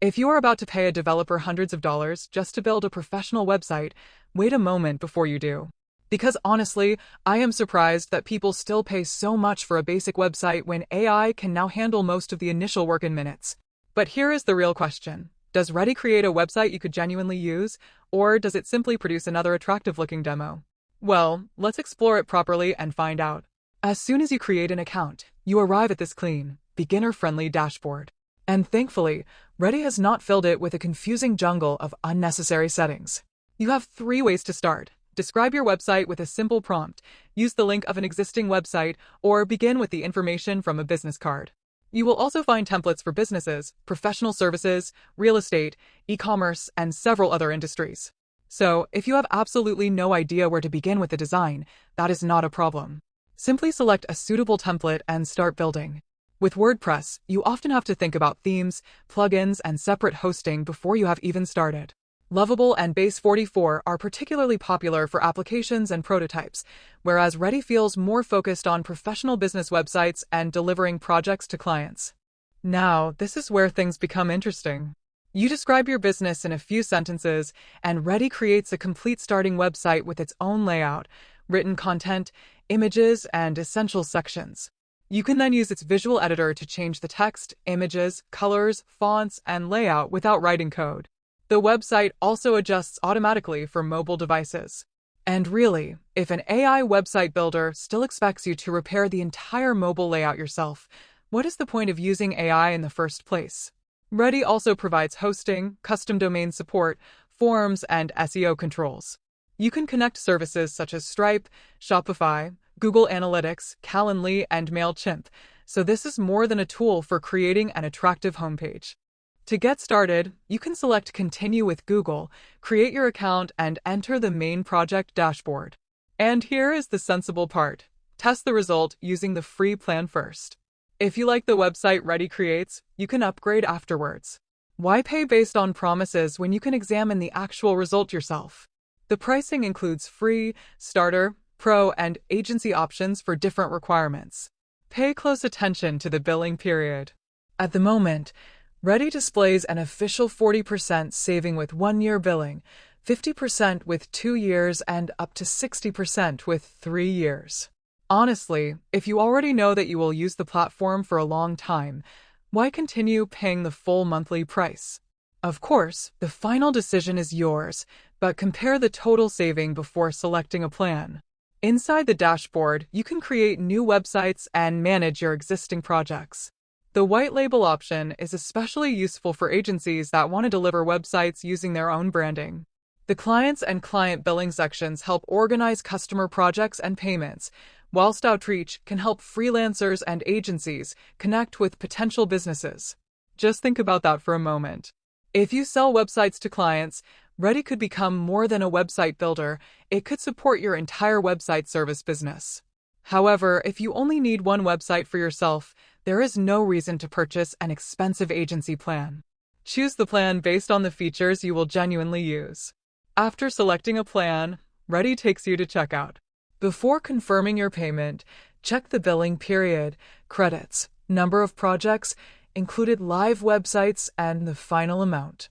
If you are about to pay a developer hundreds of dollars just to build a professional website, wait a moment before you do. Because honestly, I am surprised that people still pay so much for a basic website when AI can now handle most of the initial work in minutes. But here is the real question. Does Readdy create a website you could genuinely use, or does it simply produce another attractive-looking demo? Well, let's explore it properly and find out. As soon as you create an account, you arrive at this clean, beginner-friendly dashboard. And thankfully, Readdy has not filled it with a confusing jungle of unnecessary settings. You have 3 ways to start. Describe your website with a simple prompt, use the link of an existing website, or begin with the information from a business card. You will also find templates for businesses, professional services, real estate, e-commerce, and several other industries. So, if you have absolutely no idea where to begin with the design, that is not a problem. Simply select a suitable template and start building. With WordPress, you often have to think about themes, plugins, and separate hosting before you have even started. Lovable and Base 44 are particularly popular for applications and prototypes, whereas Readdy feels more focused on professional business websites and delivering projects to clients. Now, this is where things become interesting. You describe your business in a few sentences, and Readdy creates a complete starting website with its own layout, written content, images, and essential sections. You can then use its visual editor to change the text, images, colors, fonts, and layout without writing code. The website also adjusts automatically for mobile devices. And really, if an AI website builder still expects you to repair the entire mobile layout yourself, what is the point of using AI in the first place? Readdy also provides hosting, custom domain support, forms, and SEO controls. You can connect services such as Stripe, Shopify, Google Analytics, Calendly, and MailChimp, so this is more than a tool for creating an attractive homepage. To get started, you can select Continue with Google, create your account, and enter the main project dashboard. And here is the sensible part. Test the result using the free plan first. If you like the website Readdy creates, you can upgrade afterwards. Why pay based on promises when you can examine the actual result yourself? The pricing includes free, starter, pro, and agency options for different requirements. Pay close attention to the billing period. At the moment, Readdy displays an official 40% saving with 1-year billing, 50% with 2 years, and up to 60% with 3 years. Honestly, if you already know that you will use the platform for a long time, why continue paying the full monthly price? Of course, the final decision is yours, but compare the total saving before selecting a plan. Inside the dashboard, you can create new websites and manage your existing projects. The white label option is especially useful for agencies that want to deliver websites using their own branding. The clients and client billing sections help organize customer projects and payments, whilst Outreach can help freelancers and agencies connect with potential businesses. Just think about that for a moment. If you sell websites to clients, Readdy could become more than a website builder. It could support your entire website service business. However, if you only need one website for yourself, there is no reason to purchase an expensive agency plan. Choose the plan based on the features you will genuinely use. After selecting a plan, Readdy takes you to checkout. Before confirming your payment, check the billing period, credits, number of projects, included live websites, and the final amount.